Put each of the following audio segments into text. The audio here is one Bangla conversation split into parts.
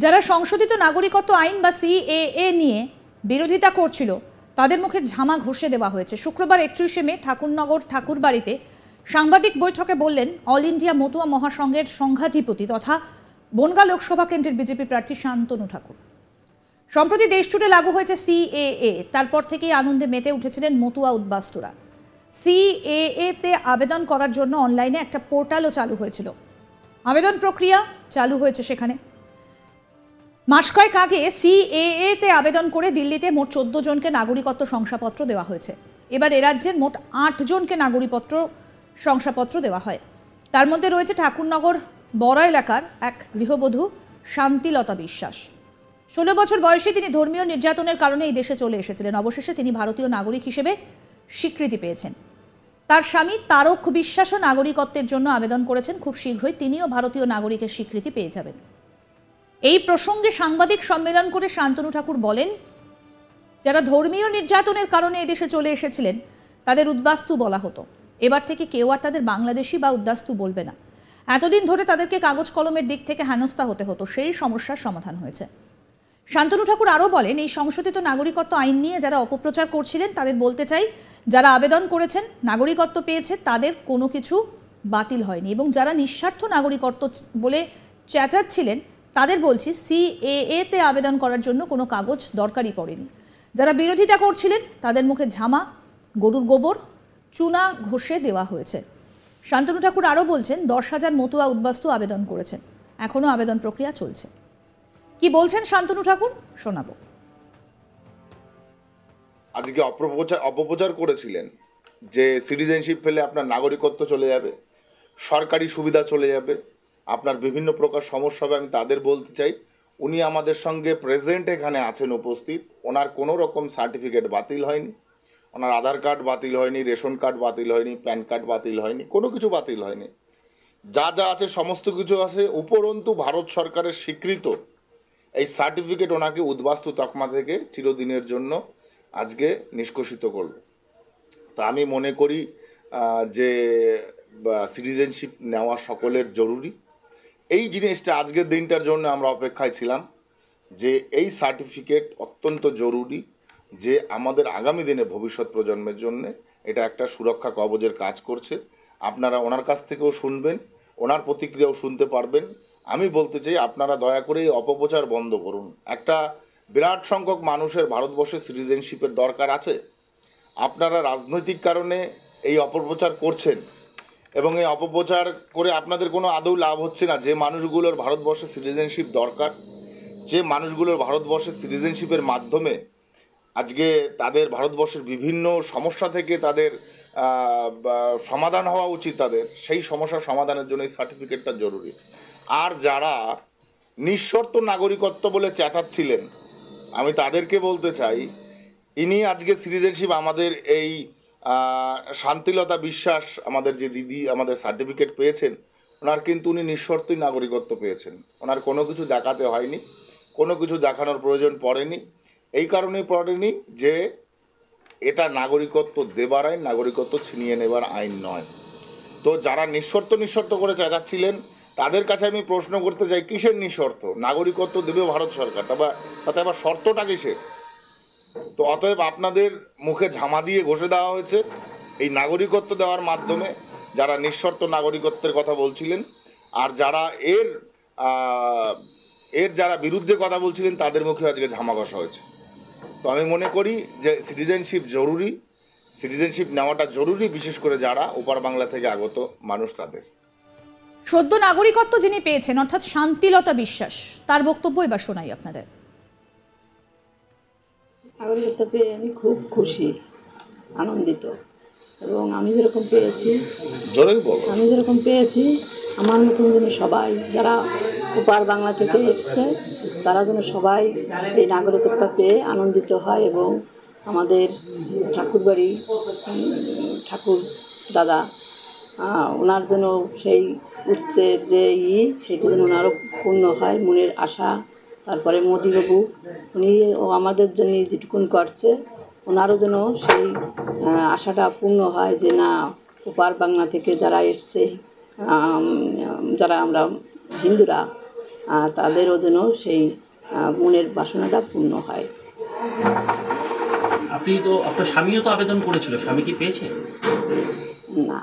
যারা সংশোধিত নাগরিকত্ব আইন বা সিএএ নিয়ে বিরোধিতা করছিল তাদের মুখে ঝামা ঘষে দেওয়া হয়েছে। শুক্রবার 31শে মে ঠাকুরনগর ঠাকুরবাড়িতে সাংবাদিক বৈঠকে বললেন অল ইন্ডিয়া মতুয়া মহাসংঘের সংঘাধিপতি তথা বনগাঁ লোকসভা কেন্দ্রের বিজেপি প্রার্থী শান্তনু ঠাকুর। সম্প্রতি দেশ জুড়ে লাগু হয়েছে সিএএ, তারপর থেকেই আনন্দে মেতে উঠেছিলেন মতুয়া উদ্বাস্তুরা। সিএএ তে আবেদন করার জন্য অনলাইনে একটা পোর্টালও চালু হয়েছিল। আবেদন প্রক্রিয়া চালু হয়েছে সেখানে। মাস কয়েক আগে সিএএ তে আবেদন করে দিল্লিতে মোট 14 জনকে নাগরিকত্ব শংসাপত্র দেওয়া হয়েছে। এবার রাজ্যের মোট 8 জনকে নাগরিকত্ব শংসাপত্র দেওয়া হয়। তার মধ্যে রয়েছে ঠাকুরনগর বড় এলাকার এক গৃহবধূ শান্তিলতা বিশ্বাস। 16 বছর বয়সে তিনি ধর্মীয় নির্যাতনের কারণে এই দেশে চলে এসেছিলেন। অবশেষে তিনি ভারতীয় নাগরিক হিসেবে স্বীকৃতি পেয়েছেন। তার স্বামী তারক বিশ্বাসও নাগরিকত্বের জন্য আবেদন করেছেন। খুব শীঘ্রই তিনিও ভারতীয় নাগরিকের স্বীকৃতি পেয়ে যাবেন। এই প্রসঙ্গে সাংবাদিক সম্মেলন করে শান্তনু ঠাকুর বলেন, যারা ধর্মীয় নির্যাতনের কারণে এদেশে চলে এসেছিলেন তাদের উদ্বাস্তু বলা হতো। এবার থেকে কেউ আর তাদের বাংলাদেশি বা উদ্বাস্তু বলবে না। এতদিন ধরে তাদেরকে কাগজ কলমের দিক থেকে হেনস্থা হতে হতো, সেই সমস্যার সমাধান হয়েছে। শান্তনু ঠাকুর আরও বলেন, এই সংশোধিত নাগরিকত্ব আইন নিয়ে যারা অপপ্রচার করছিলেন তাদের বলতে চাই, যারা আবেদন করেছেন নাগরিকত্ব পেয়েছে তাদের কোনো কিছু বাতিল হয়নি, এবং যারা নিঃস্বার্থ নাগরিকত্ব বলে চেঁচাচ্ছিলেন তাদের বলছি সিএএ তে আবেদন করার জন্য কোনো কাগজ দরকারই পড়েনি। যারা বিরোধিতা করছিলেন তাদের মুখে ঝামা, গরুর গোবর, চুনা ঘষে দেওয়া হয়েছে। শান্তনু ঠাকুর আরও বলছেন, 10,000 মতুয়া উদ্বাস্তু আবেদন করেছেন, এখনও আবেদন প্রক্রিয়া চলছে। কি বলছেন শান্তনু ঠাকুর শোনাবো। আজকে অপপ্রচার করেছিলেন যে সিটিজেনশিপ পেলে আপনার নাগরিকত্ব চলে যাবে, সরকারি সুবিধা চলে যাবে, আপনার বিভিন্ন প্রকার সমস্যা হবে। আমি তাদের বলতে চাই, উনি আমাদের সঙ্গে প্রেজেন্ট এখানে আছেন উপস্থিত, ওনার কোনো রকম সার্টিফিকেট বাতিল হয়নি, ওনার আধার কার্ড বাতিল হয়নি, রেশন কার্ড বাতিল হয়নি, প্যান কার্ড বাতিল হয়নি, কোনো কিছু বাতিল হয়নি। যা যা আছে সমস্ত কিছু আছে। উপরন্তু ভারত সরকারের স্বীকৃত এই সার্টিফিকেট ওনাকে উদ্বাস্তু তকমা থেকে চিরদিনের জন্য আজকে নিষ্কাশিত করবে। তো আমি মনে করি যে সিটিজেনশিপ নেওয়া সকলের জরুরি। এই জিনিসটা আজকের দিনটার জন্য আমরা অপেক্ষায় ছিলাম যে এই সার্টিফিকেট অত্যন্ত জরুরি, যে আমাদের আগামী দিনে ভবিষ্যৎ প্রজন্মের জন্য এটা একটা সুরক্ষা কবচের কাজ করছে। আপনারা ওনার কাছ থেকেও শুনবেন, ওনার প্রতিক্রিয়াও শুনতে পারবেন। আমি বলতে চাই, আপনারা দয়া করে এই অপপ্রচার বন্ধ করুন। একটা বিরাট সংখ্যক মানুষের ভারতবর্ষে সিটিজেনশিপের দরকার আছে। আপনারা রাজনৈতিক কারণে এই অপপ্রচার করছেন, এবং এই অপপ্রচার করে আপনাদের কোনো আদৌ লাভ হচ্ছে না। যে মানুষগুলোর ভারতবর্ষে সিটিজেনশিপ দরকার, যে মানুষগুলোর ভারতবর্ষের সিটিজেনশিপের মাধ্যমে আজকে তাদের ভারতবর্ষের বিভিন্ন সমস্যা থেকে তাদের সমাধান হওয়া উচিত, তাদের সেই সমস্যার সমাধানের জন্য এই সার্টিফিকেটটা জরুরি। আর যারা নিঃশর্ত নাগরিকত্ব বলে চেঁচাচ্ছিলেন, আমি তাদেরকে বলতে চাই, ইনি আজকে সিটিজেনশিপ আমাদের এই শান্তিলতা বিশ্বাস, আমাদের যে দিদি আমাদের সার্টিফিকেট পেয়েছেন, ওনার কিন্তু উনি নিঃশর্তই নাগরিকত্ব পেয়েছেন। ওনার কোনো কিছু দেখাতে হয়নি, কোনো কিছু দেখানোর প্রয়োজন পড়েনি। এই কারণেই পড়েনি যে এটা নাগরিকত্ব দেবার আইন, নাগরিকত্ব ছিনিয়ে নেবার আইন নয়। তো যারা নিঃশর্ত করে চেঁচাচ্ছিলেন তাদের কাছে আমি প্রশ্ন করতে চাই, কিসের নিঃশর্ত? নাগরিকত্ব দেবে ভারত সরকার, তাতে আবার শর্তটা কিসের? তো অতএব আপনাদের মুখে ঝামা দিয়ে ঘষে দেওয়া হয়েছে এই নাগরিকত্ব দেওয়ার মাধ্যমে। যারা নিঃশর্ত নাগরিকত্বের কথা বলছিলেন আর যারা এর যারা বিরুদ্ধে কথা বলছিলেন তাদের মুখে আজকে ঝামা ঘষা হয়েছে। তো আমি মনে করি যে সিটিজেনশিপ জরুরি, সিটিজেনশিপ নেওয়াটা জরুরি, বিশেষ করে যারা ওপার বাংলা থেকে আগত মানুষ তাদের। সদ্য নাগরিকত্ব যিনি পেয়েছেন অর্থাৎ শান্তিলতা বিশ্বাস, তার বক্তব্য এবার শোনাই আপনাদের। নাগরিকত্ব পেয়ে আমি খুব খুশি, আনন্দিত, এবং আমি যেরকম পেয়েছি আমার মতন যেন সবাই যারা ওপার বাংলা থেকে এসছে তারা যেন সবাই এই নাগরিকত্ব পেয়ে আনন্দিত হয়, এবং আমাদের ঠাকুরবাড়ি ঠাকুর দাদা ওনার যেন সেই উচ্চের যে সেটা যেন ওনারও পূর্ণ হয়, মনের আশা। তারপরে মোদিবাবু উনি আমাদের জন্য যেটুকুন করছে, ওনারও যেন সেই আশাটা পূর্ণ হয় যে না, ওপার বাংলা থেকে যারা এসছে, যারা আমরা হিন্দুরা, তাদেরও যেন সেই মনের বাসনাটা পূর্ণ হয়। আপনার স্বামীও তো আবেদন করেছিল, স্বামী কি পেয়েছে? না,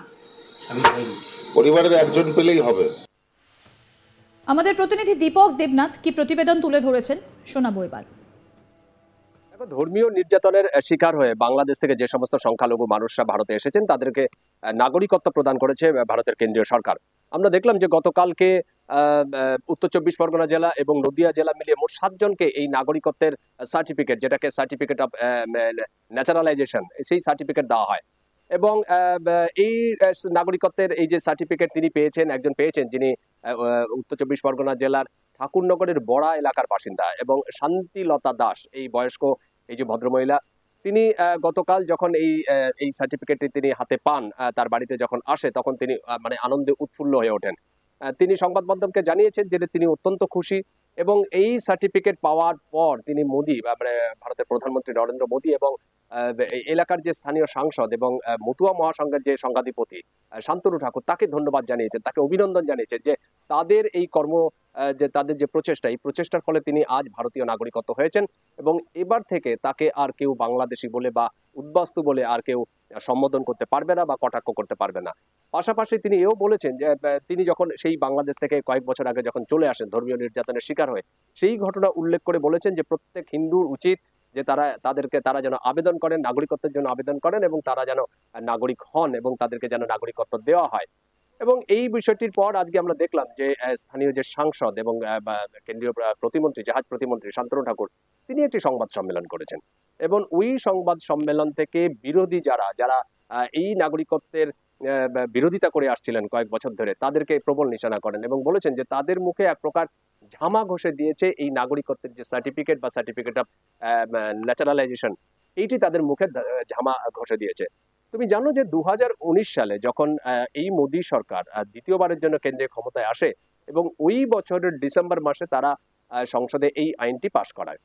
স্বামী পায়নি। পরিবারের একজন পেলেই হবে। আমাদের প্রতিনিধি দীপক দেবনাথ কি প্রতিবেদন তুলে ধরেছেন শোনাবো এবার। ধর্মীয় নির্যাতনের শিকার হয়ে বাংলাদেশ থেকে যে সমস্ত সংখ্যালঘু মানুষরা ভারতে এসেছেন তাদেরকে নাগরিকত্ব প্রদান করেছে ভারতের কেন্দ্রীয় সরকার। আমরা দেখলাম যে গতকালকে উত্তর 24 পরগনা জেলা এবং নদিয়া জেলা মিলিয়ে মোট 7 জনকে এই নাগরিকত্বের সার্টিফিকেট, যেটাকে সার্টিফিকেট অফ ন্যাচারালাইজেশন, সেই সার্টিফিকেট দেওয়া হয়। এবং এই নাগরিকত্বের এই যে সার্টিফিকেট তিনি পেয়েছেন, একজন পেয়েছেন যিনি উত্তর 24 পরগনা জেলার ঠাকুরনগরের বড়া এলাকার বাসিন্দা এবং শান্তিলতা দাস এই বয়স্ক এই যে ভদ্রমহিলা, তিনি গতকাল যখন এই সার্টিফিকেটটি তিনি হাতে পান, তার বাড়িতে যখন আসে তখন তিনি মানে আনন্দে উৎফুল্ল হয়ে ওঠেন। তিনি সংবাদ মাধ্যমকে জানিয়েছেন যে তিনি অত্যন্ত খুশি এবং এই সার্টিফিকেট পাওয়ার পর তিনি মোদী, মানে ভারতের প্রধানমন্ত্রী নরেন্দ্র মোদী এবং এলাকার যে স্থানীয় সাংসদ এবং মতুয়া মহাসংঘের যে সংঘাধিপতি শান্তনু ঠাকুর, তাকে ধন্যবাদ জানিয়েছেন, তাকে অভিনন্দন জানিয়েছেন যে তাদের এই যে তাদের যে প্রচেষ্টা, এই প্রচেষ্টার ফলে তিনি আজ ভারতীয় নাগরিকত্ব হয়েছেন এবং এবার থেকে তাকে আর কেউ বাংলাদেশি বলে বা উদ্বাস্তু বলে আর কেউ সম্বোধন করতে পারবে না বা কটাক্ষ করতে পারবে না। পাশাপাশি তিনি এও বলেছেন যে তিনি যখন সেই বাংলাদেশ থেকে কয়েক বছর আগে যখন চলে আসেন ধর্মীয় নির্যাতনের শিকার হয়ে, সেই ঘটনা উল্লেখ করে বলেছেন যে প্রত্যেক হিন্দুর উচিত যে তারা যেন আবেদন করেন, নাগরিকত্বের জন্য আবেদন করেন এবং তারা যেন নাগরিক হন এবং তাদেরকে যেন নাগরিকত্ব দেওয়া হয়। এবং এই বিষয়টির পর আজকে আমরা দেখলাম যে স্থানীয় যে সাংসদ এবং কেন্দ্রীয় প্রতিমন্ত্রী, জাহাজ প্রতিমন্ত্রী শান্তনু ঠাকুর, তিনি একটি সংবাদ সম্মেলন করেছেন এবং ওই সংবাদ সম্মেলন থেকে বিরোধী যারা এই নাগরিকত্বের বিরোধিতা করে আসছিলেন কয়েক বছর ধরে, তাদেরকে প্রবল নিশানা করেন এবং বলেছেন যে তাদের মুখে এক প্রকার ঝামা ঘষে দিয়েছে এই নাগরিকত্বের যে সার্টিফিকেট বা সার্টিফিকেট অফ ন্যাচারালাইজেশন, এইটি তাদের মুখে ঝামা ঘষে দিয়েছে। তুমি জানো যে 2019 সালে যখন এই মোদী সরকার দ্বিতীয়বারের জন্য কেন্দ্রে ক্ষমতায় আসে এবং ওই বছরের ডিসেম্বর মাসে তারা সংসদে এই আইনটি পাশ করায়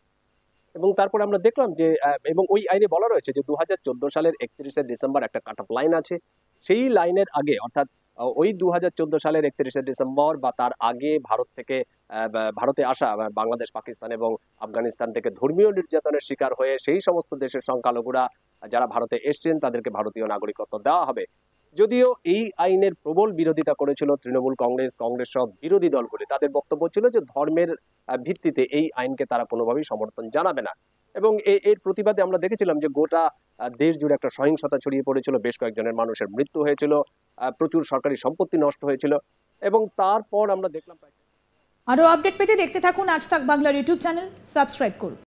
এবং তারপরে আমরা দেখলাম যে এবং ওই আইনে বলা রয়েছে যে 2014 সালের 31শে ডিসেম্বর একটা কাট অফ লাইন আছে। সেই লাইনের আগে অর্থাৎ ওই 2014 সালের 31শে ডিসেম্বর বা তার আগে ভারতে আসা বাংলাদেশ, পাকিস্তান এবং আফগানিস্তান থেকে ধর্মীয় নির্যাতনের শিকার হয়ে সেই সমস্ত দেশের সংখ্যালঘুরা যারা ভারতে এসছেন তাদেরকে ভারতীয় নাগরিকত্ব দেওয়া হবে। যদিও এই আইনের প্রবল বিরোধিতা করেছিল তৃণমূল কংগ্রেস সব বিরোধী দলগুলি, তাদের বক্তব্য ছিল যে ধর্মের ভিত্তিতে এই আইনকে তারা কোনোভাবেই সমর্থন জানাবে না এবং এর প্রতিবাদে আমরা দেখেছিলাম যে গোটা দেশ জুড়ে একটা সহিংসতা ছড়িয়ে পড়েছিল, বেশ কয়েকজনের মানুষের মৃত্যু হয়েছিল, প্রচুর সরকারি সম্পত্তি নষ্ট হয়েছিল এবং তারপর আমরা দেখলাম। আরো আপডেট পেতে দেখতে থাকুন আজ তাক বাংলার ইউটিউব চ্যানেল, সাবস্ক্রাইব করুন।